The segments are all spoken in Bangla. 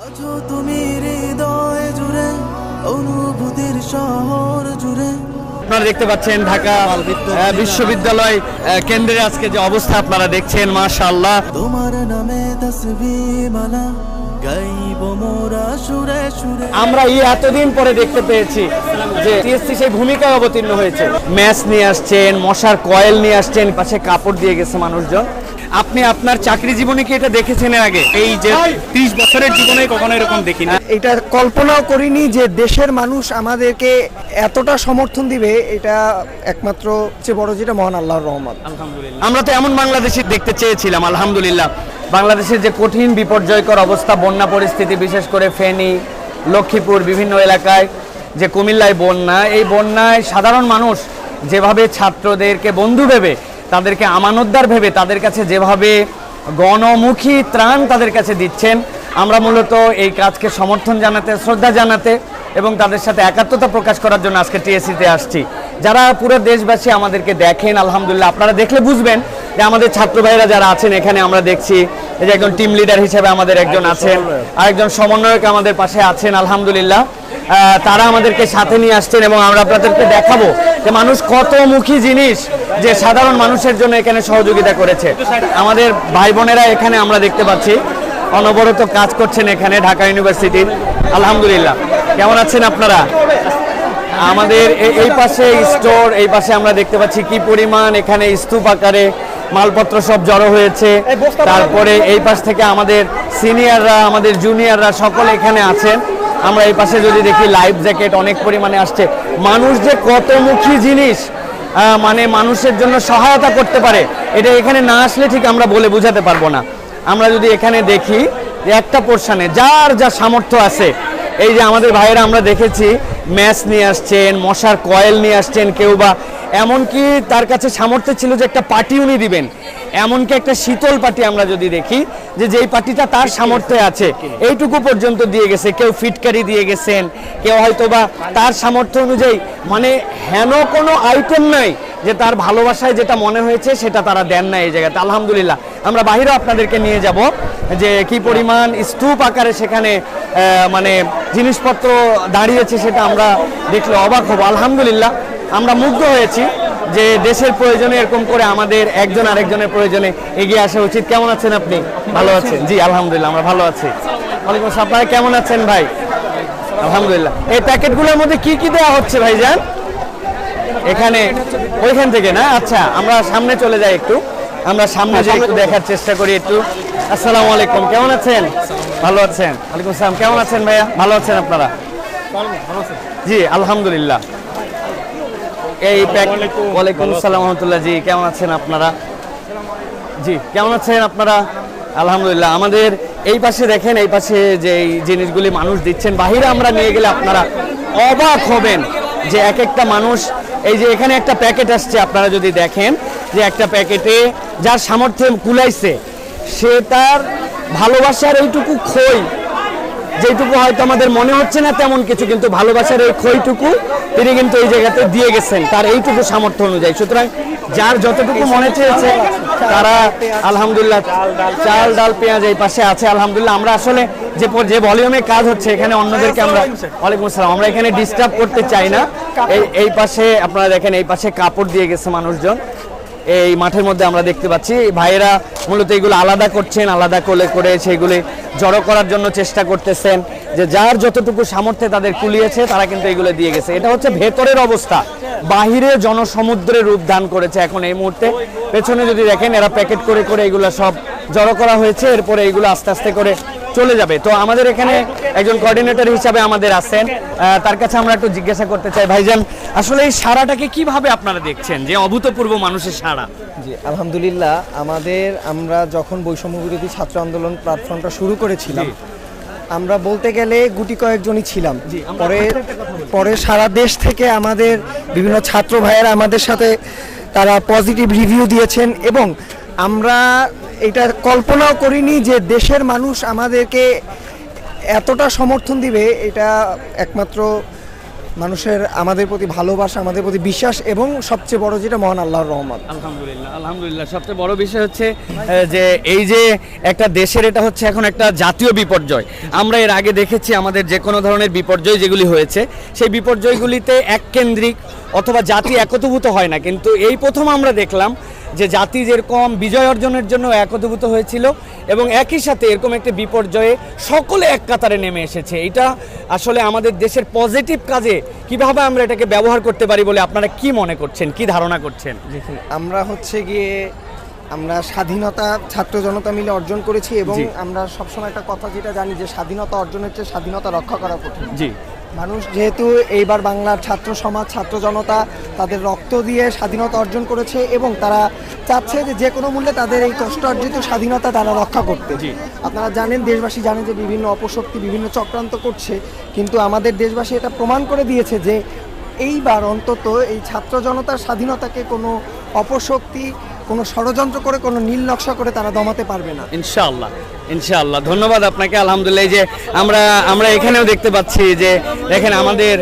আজও তুমি হৃদয় জুড়ে অনুভূতির শহর জুড়ে। আপনারা দেখতে পাচ্ছেন ঢাকা বিশ্ববিদ্যালয় কেন্দ্রে আজকে যে অবস্থা আপনারা দেখছেন, মাশাআল্লাহ। তোমার নামে তাসবিহ মালা গাইব মোরা সুরে সুরে। আমরা এতদিন পরে দেখতে পেয়েছি যে টিএসসি সেই ভূমিকায় অবতীর্ণ হয়েছে। ম্যাচ নিয়ে আসছেন, মশার কয়েল নিয়ে আসছেন, পাশে কাপড় দিয়ে গেছে মানুষজন। আপনি আপনার চাকরি জীবনে কি এটা দেখেছেন এর আগে? এই যে 30 বছরের জীবনে কখনো এরকম দেখিনি। এটা কল্পনাও করিনি যে দেশের মানুষ আমাদেরকে এতটা সমর্থন দিবে। এটা একমাত্র সবচেয়ে বড় যেটা মহান আল্লাহর রহমত। আমরা তো এমন বাংলাদেশে দেখতে চেয়েছিলাম, আলহামদুলিল্লাহ। বাংলাদেশের যে কঠিন বিপর্যয়কর অবস্থা, বন্যা পরিস্থিতি, বিশেষ করে ফেনী, লক্ষ্মীপুর, বিভিন্ন এলাকায় যে কুমিল্লায় বন্যা, এই বন্যায় সাধারণ মানুষ যেভাবে ছাত্রদেরকে বন্ধু ভেবে, তাদেরকে আমানতদার ভেবে তাদের কাছে যেভাবে গণমুখী ত্রাণ তাদের কাছে দিচ্ছেন, আমরা মূলত এই কাজকে সমর্থন জানাতে, শ্রদ্ধা জানাতে এবং তাদের সাথে একাত্মতা প্রকাশ করার জন্য আজকে টিএসসিতে আসছি। যারা পুরো দেশবাসী আমাদেরকে দেখেন, আলহামদুলিল্লাহ, আপনারা দেখলে বুঝবেন যে আমাদের ছাত্র ভাইরা যারা আছেন এখানে, আমরা দেখছি এই যে একজন টিম লিডার হিসেবে আমাদের একজন আছেন, আরেকজন সমন্বয়ক আমাদের পাশে আছেন, আলহামদুলিল্লাহ। তারা আমাদেরকে সাথে নিয়ে আসছেন এবং আমরা আপনাদেরকে দেখাবো যে মানুষ কতমুখী জিনিস যে সাধারণ মানুষের জন্য এখানে সহযোগিতা করেছে। আমাদের ভাই বোনেরা এখানে আমরা দেখতে পাচ্ছি অনবরত কাজ করছেন এখানে ঢাকা ইউনিভার্সিটির, আলহামদুলিল্লাহ। কেমন আছেন আপনারা? আমাদের এই পাশে স্টোর, এই পাশে আমরা দেখতে পাচ্ছি কি পরিমাণ এখানে স্তূপ আকারে মালপত্র সব জড়ো হয়েছে। তারপরে এই পাশ থেকে আমাদের সিনিয়ররা, আমাদের জুনিয়ররা সকলে এখানে আছেন। আমরা এই পাশে যদি দেখি লাইফ জ্যাকেট অনেক পরিমাণে আসছে। মানুষ যে কতমুখী জিনিস মানে মানুষের জন্য সহায়তা করতে পারে, এটা এখানে না আসলে ঠিক আমরা বলে বোঝাতে পারবো না। আমরা যদি এখানে দেখি যে একটা পোর্শনে যার যা সামর্থ্য আছে, এই যে আমাদের ভাইয়েরা আমরা দেখেছি ম্যাচ নিয়ে আসছেন, মশার কয়েল নিয়ে আসছেন, কেউ বা এমনকি তার কাছে সামর্থ্য ছিল যে একটা পার্টি উনি দিবেন, এমনকি একটা শীতল পার্টি আমরা যদি দেখি যে যেই পার্টিটা তার সামর্থ্যে আছে এইটুকু পর্যন্ত দিয়ে গেছে। কেউ ফিটকারি দিয়ে গেছেন, কেউ হয়তো বা তার সামর্থ্য অনুযায়ী, মানে হেন কোনো আইটেম নাই যে তার ভালোবাসায় যেটা মনে হয়েছে সেটা তারা দেন না এই জায়গাতে, আলহামদুলিল্লাহ। আমরা বাহিরেও আপনাদেরকে নিয়ে যাব যে কি পরিমাণ স্তূপ আকারে সেখানে মানে জিনিসপত্র দাঁড়িয়েছে, সেটা আমরা দেখলে অবাক হব। আলহামদুলিল্লাহ, আমরা মুগ্ধ হয়েছি যে দেশের প্রয়োজনে এরকম করে আমাদের একজন আরেকজনের প্রয়োজনে এগিয়ে আসা উচিত। কেমন আছেন আপনি? ভালো আছেন? জি আলহামদুলিল্লাহ, আমরা ভালো আছি। ওয়ালাইকুম আসসালাম। আপনারা কেমন আছেন ভাই? আলহামদুলিল্লাহ। এই প্যাকেটগুলোর মধ্যে কি কি দেওয়া হচ্ছে ভাইজান? এখানে ওইখান থেকে না? আচ্ছা, আমরা সামনে চলে যাই একটু, আমরা সামনে যাই একটু দেখার চেষ্টা করি একটু। আসসালামু আলাইকুম, কেমন আছেন? ভালো আছেন? ওয়ালাইকুম আসসালাম। কেমন আছেন ভাইয়া? ভালো আছেন আপনারা? জি আলহামদুলিল্লাহ। এই ওয়ালাইকুম আসসালাম রহমতুল্লাহ। জি কেমন আছেন আপনারা? জি কেমন আছেন আপনারা? আলহামদুলিল্লাহ। আমাদের এই পাশে দেখেন, এই পাশে যে জিনিসগুলি মানুষ দিচ্ছেন, বাহিরে আমরা নিয়ে গেলে আপনারা অবাক হবেন যে এক একটা মানুষ, এই যে এখানে একটা প্যাকেট আসছে, আপনারা যদি দেখেন যে একটা প্যাকেটে যার সামর্থ্যে কুলাইছে, সে তার ভালোবাসার এইটুকু খই, যেটুকু হয়তো আমাদের মনে হচ্ছে না তেমন কিছু, কিন্তু ভালোবাসার এই খইটুকু তিনি কিন্তু এই জায়গাতে দিয়ে গেছেন তার এইটুকু সামর্থ্য অনুযায়ী। সুতরাং যার যতটুকু মনে চেয়েছে তারা আলহামদুলিল্লাহ, চাল ডাল পেঁয়াজ এই পাশে আছে আলহামদুলিল্লাহ। আমরা আসলে যে ভলিউমে কাজ হচ্ছে এখানে অন্যদেরকে আমরা, ওয়ালাইকুম আসসালাম, আমরা এখানে ডিস্টার্ব করতে চাই না। এই পাশে আপনারা দেখেন, এই পাশে কাপড় দিয়ে গেছে মানুষজন এই মাঠের মধ্যে আমরা দেখতে পাচ্ছি। ভাইয়েরা মূলত এগুলো আলাদা করছেন, আলাদা করে সেগুলি জড়ো করার জন্য চেষ্টা করতেছেন, যে যার যতটুকু সামর্থ্যে তাদের কুলিয়েছে তারা কিন্তু এগুলো দিয়ে গেছে। এটা হচ্ছে ভেতরের অবস্থা, বাহিরে জনসমুদ্রের রূপ দান করেছে এখন এই মুহূর্তে। পেছনে যদি দেখেন, এরা প্যাকেট করে এগুলো সব জড়ো করা হয়েছে, এরপরে এগুলো আস্তে আস্তে করে চলে যাবে। তো আমাদের এখানে একজন কোঅর্ডিনেটর হিসাবে আমাদের আছেন, তার কাছে আমরা একটু জিজ্ঞাসা করতে চাই, ভাইজান আসলে এই সারাটাকে কিভাবে আপনারা দেখছেন, যে অভূতপূর্ব মানুষের সারা? জি আলহামদুলিল্লাহ, আমরা যখন বৈষম্য বিরোধী ছাত্র আন্দোলন প্ল্যাটফর্মটা শুরু করেছিলাম, আমরা বলতে গেলে গুটি কয়েকজনই ছিলাম। পরে সারা দেশ থেকে আমাদের বিভিন্ন ছাত্র ভাইয়েরা আমাদের সাথে তারা পজিটিভ রিভিউ দিয়েছেন এবং আমরা এটা কল্পনাও করিনি যে দেশের মানুষ আমাদেরকে এতটা সমর্থন দিবে। এটা একমাত্র মানুষের আমাদের প্রতি ভালোবাসা, আমাদের প্রতি বিশ্বাস এবং সবচেয়ে বড় যেটা মহান আল্লাহর রহমত। আলহামদুলিল্লাহ, আলহামদুলিল্লাহ। সবচেয়ে বড় বিষয় হচ্ছে যে এই যে একটা দেশের, এটা হচ্ছে এখন একটা জাতীয় বিপর্যয়। আমরা এর আগে দেখেছি আমাদের যে কোনো ধরনের বিপর্যয় যেগুলি হয়েছে, সেই বিপর্যয়গুলিতে এককেন্দ্রিক অথবা জাতি একীভূত হয় না, কিন্তু এই প্রথম আমরা দেখলাম যে জাতি যেরকম বিজয় অর্জনের জন্য একীভূত হয়েছিল এবং একই সাথে এরকম একটা বিপর্যয়ে সকলে এক কাতারে নেমে এসেছে। এটা আসলে আমাদের দেশের পজিটিভ কাজে কিভাবে আমরা এটাকে ব্যবহার করতে পারি বলে আপনারা কি মনে করছেন, কি ধারণা করছেন? আমরা হচ্ছে গিয়ে আমরা স্বাধীনতা ছাত্র জনতা মিলে অর্জন করেছি এবং আমরা সবসময় একটা কথা যেটা জানি যে স্বাধীনতা অর্জনের চেয়ে স্বাধীনতা রক্ষা করা কঠিন। জি, মানুষ যেহেতু এইবার বাংলার ছাত্র সমাজ, ছাত্র জনতা তাদের রক্ত দিয়ে স্বাধীনতা অর্জন করেছে এবং তারা চাচ্ছে যে যে কোনো মূল্যে তাদের এই কষ্ট অর্জিত স্বাধীনতা তারা রক্ষা করতে। আপনারা জানেন, দেশবাসী জানেন যে বিভিন্ন অপশক্তি বিভিন্ন চক্রান্ত করছে, কিন্তু আমাদের দেশবাসী এটা প্রমাণ করে দিয়েছে যে এইবার অন্তত এই ছাত্র জনতার স্বাধীনতাকে কোনো অপশক্তি, কোনো ষড়যন্ত্র করে, কোনো নীল নকশা করে তারা দমাতে পারবে না। ইনশাআল্লাহ, ইনশাআল্লাহ। ধন্যবাদ আপনাকে। আলহামদুলিল্লাহ, এই যে আমরা এখানেও দেখতে পাচ্ছি যে দেখেন আমাদের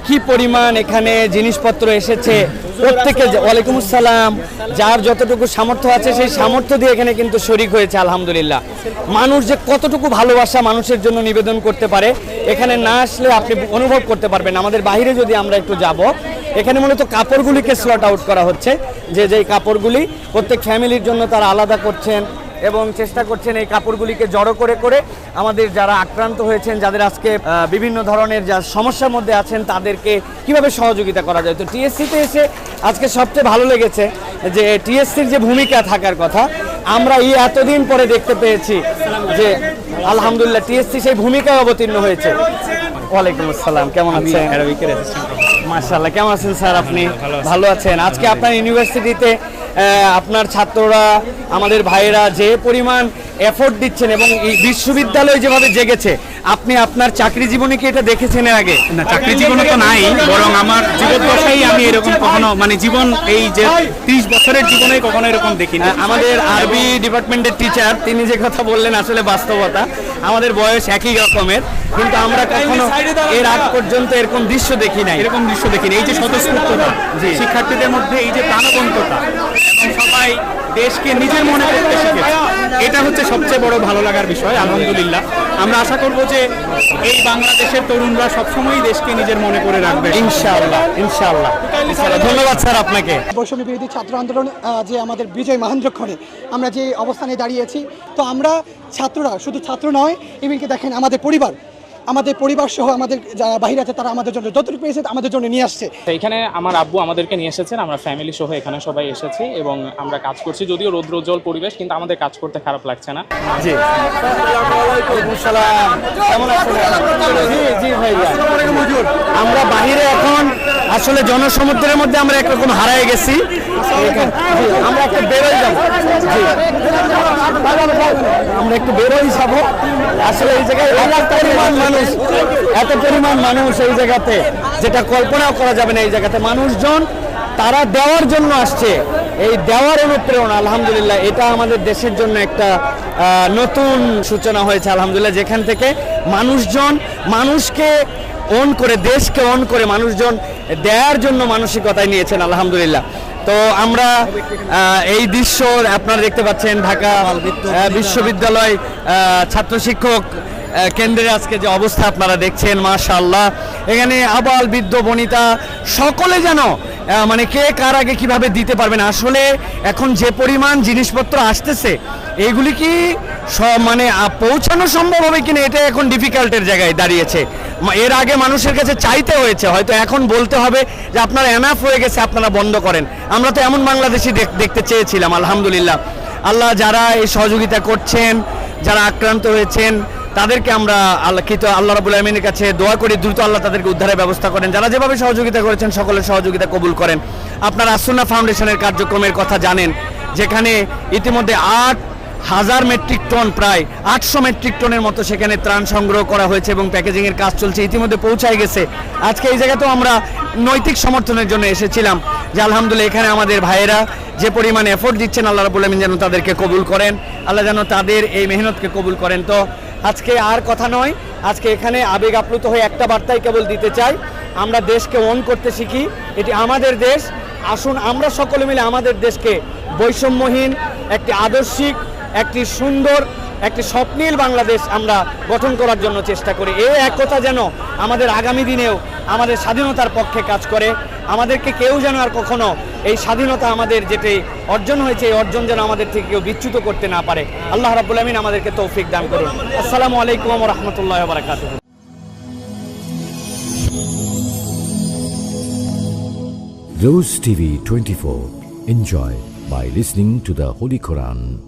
কি পরিমাণ এখানে জিনিসপত্র এসেছে প্রত্যেকে। ওয়ালাইকুম আসসালাম। যার যতটুকু সামর্থ্য আছে সেই সামর্থ্য দিয়ে এখানে কিন্তু শরিক হয়েছে। আলহামদুলিল্লাহ, মানুষ যে কতটুকু ভালোবাসা মানুষের জন্য নিবেদন করতে পারে এখানে না আসলে আপনি অনুভব করতে পারবেন। আমাদের বাইরে যদি আমরা একটু যাব, এখানে মূলত কাপড়গুলিকে স্লট আউট করা হচ্ছে, যে কাপড়গুলি প্রত্যেক ফ্যামিলির জন্য তারা আলাদা করছেন এবং চেষ্টা করছেন এই কাপড়গুলিকে জড়ো করে করে আমাদের যারা আক্রান্ত হয়েছেন, যাদের আজকে বিভিন্ন ধরনের যা সমস্যার মধ্যে আছেন তাদেরকে কিভাবে সহযোগিতা করা যায়। তো টিএসসিতে এসে আজকে সবচেয়ে ভালো লেগেছে যে টিএসসির যে ভূমিকা থাকার কথা আমরা এতদিন পরে দেখতে পেয়েছি যে আলহামদুলিল্লাহ টিএসসি সেই ভূমিকায় অবতীর্ণ হয়েছে। ওয়ালাইকুম আসসালাম, কেমন আছেন? মাশাআল্লাহ, কেমন আছেন স্যার? আপনি ভালো আছেন? আজকে আপনার ইউনিভার্সিটিতে আপনার ছাত্ররা, আমাদের ভাইয়েরা যে পরিমাণ এফোর্ট দিচ্ছেন এবং এই বিশ্ববিদ্যালয় যেভাবে জেগেছে, আপনি আপনার চাকরি জীবনে কি এটা দেখেছেন এর আগে? না, চাকরি জীবনে তো নাই, বরং আমার জীবদ্দশায় আমি এরকম কখনো জীবন এই যে 30 বছরের জীবনে কখনো এরকম দেখিনি। আমাদের আরবি ডিপার্টমেন্টের টিচার তিনি যে কথা বললেন আসলে বাস্তবতা, আমাদের বয়স একই রকমের, কিন্তু আমরা কখনো এর আগ পর্যন্ত এরকম দৃশ্য দেখি নাই। এই যে স্বতঃস্ফূর্ততা, শিক্ষার্থীদের মধ্যে এই যে প্রাণবন্ততা এবং সবাই দেশকে নিজের মনে করতে শিখেছে, এটা হচ্ছে সবচেয়ে বড় ভালো লাগার বিষয়। আলহামদুলিল্লাহ, আমরা আশা করব যে এই বাংলাদেশের তরুণরা সবসময় দেশকে নিজের মনে করে রাখবে। ইনশাআল্লাহ, ইনশাআল্লাহ। ধন্যবাদ স্যার আপনাকে। বৈষম্য বিরোধী ছাত্র আন্দোলন যে আমাদের বিজয় মহেন্দ্রক্ষণে আমরা যে অবস্থানে দাঁড়িয়েছি, তো আমরা ছাত্ররা শুধু ছাত্র নয়, এমনকি দেখেন আমাদের পরিবার সহ আমাদের যারা বাহিরে আছে তারা আমাদের জন্য যতটুকু পেয়েছে আমাদের জন্য নিয়ে আসছে। এখানে আমার আব্বু আমাদেরকে নিয়ে এসেছেন, আমরা ফ্যামিলি সহ এখানে সবাই এসেছি এবং আমরা কাজ করছি, যদিও রৌদ্রোজ্জ্বল পরিবেশ, কিন্তু আমাদের কাজ করতে খারাপ লাগছে না। জি, ওয়ালাইকুম আসসালাম, কেমন আছেন? জি জি ভাইয়া, আমরা বাহিরে এখন আসলে জনসমুদ্রের মধ্যে আমরা একরকম হারায় গেছি, আমরা একটু বেরোয় যাব। জি, আমরা একটু বেরোই যাব। আসলে এই জায়গায় এত পরিমাণ মানুষ এই জায়গাতে, যেটা কল্পনাও করা যাবে না। এই জায়গাতে মানুষজন তারা দেওয়ার জন্য আসছে, এই দেওয়ার অনুপ্রেরণা। আলহামদুলিল্লাহ, এটা আমাদের দেশের জন্য একটা নতুন সূচনা হয়েছে। আলহামদুলিল্লাহ, যেখান থেকে মানুষজন মানুষকে অন করে, দেশকে অন করে মানুষজন দেওয়ার জন্য মানসিকতায় নিয়েছেন। আলহামদুলিল্লাহ। তো আমরা এই দৃশ্য আপনারা দেখতে পাচ্ছেন, ঢাকা বিশ্ববিদ্যালয় ছাত্র শিক্ষক কেন্দ্রের আজকে যে অবস্থা আপনারা দেখছেন, মাশাআল্লাহ, এখানে আবাল বৃদ্ধ বনিতা সকলে যেন কে কার আগে কিভাবে দিতে পারবেন। আসলে এখন যে পরিমাণ জিনিসপত্র আসতেছে, এইগুলি কি পৌঁছানো সম্ভব হবে কিনা, এটা এখন ডিফিকাল্টের জায়গায় দাঁড়িয়েছে। এর আগে মানুষের কাছে চাইতে হয়েছে, হয়তো এখন বলতে হবে যে আপনারা এনাফ হয়ে গেছে, আপনারা বন্ধ করেন। আমরা তো এমন বাংলাদেশি দেখতে চেয়েছিলাম। আলহামদুলিল্লাহ, আল্লাহ যারা এই সহযোগিতা করছেন, যারা আক্রান্ত হয়েছেন তাদেরকে আমরা আল্লাহ রাব্বুল আলামিনের কাছে দোয়া করি, দ্রুত আল্লাহ তাদেরকে উদ্ধারের ব্যবস্থা করেন। যারা যেভাবে সহযোগিতা করেছেন সকলের সহযোগিতা কবুল করেন। আপনারা আসুন্নাহ ফাউন্ডেশনের কার্যক্রমের কথা জানেন, যেখানে ইতিমধ্যে 8,000 মেট্রিক টন, প্রায় 800 মেট্রিক টনের মতো সেখানে ত্রাণ সংগ্রহ করা হয়েছে এবং প্যাকেজিংয়ের কাজ চলছে, ইতিমধ্যে পৌঁছায় গেছে। আজকে এই জায়গাতেও আমরা নৈতিক সমর্থনের জন্য এসেছিলাম যে আলহামদুলিল্লাহ এখানে আমাদের ভাইয়েরা যে পরিমাণ এফোর্ট দিচ্ছেন, আল্লাহ রাব্বুল আলামিন যেন তাদেরকে কবুল করেন, আল্লাহ যেন তাদের এই মেহনতকে কবুল করেন। তো আজকে আর কথা নয়, আজকে এখানে আবেগ আপ্লুত হয়ে একটা বার্তাই কেবল দিতে চাই, আমরা দেশকে ওন করতে শিখি। এটি আমাদের দেশ, আসুন আমরা সকলে মিলে আমাদের দেশকে বৈষম্যহীন, একটি আদর্শিক, একটি সুন্দর, একটি স্বপ্নীল বাংলাদেশ আমরা গঠন করার জন্য চেষ্টা করি। এই একতা যেন আমাদের আগামী দিনেও আমাদের স্বাধীনতার পক্ষে কাজ করে। আমাদেরকে কেউ যেন আর কখনো এই স্বাধীনতা আমাদের যেটি অর্জন হয়েছে এই অর্জন যেন আমাদের থেকে কেউ বিচ্যুত করতে না পারে। আল্লাহ রাব্বুল আমিন আমাদেরকে তৌফিক দান করুন। আসসালামু আলাইকুম ওয়া রাহমাতুল্লাহি ওয়া বারাকাতুহু। Rose TV 24. Enjoy by listening to the Holy Quran.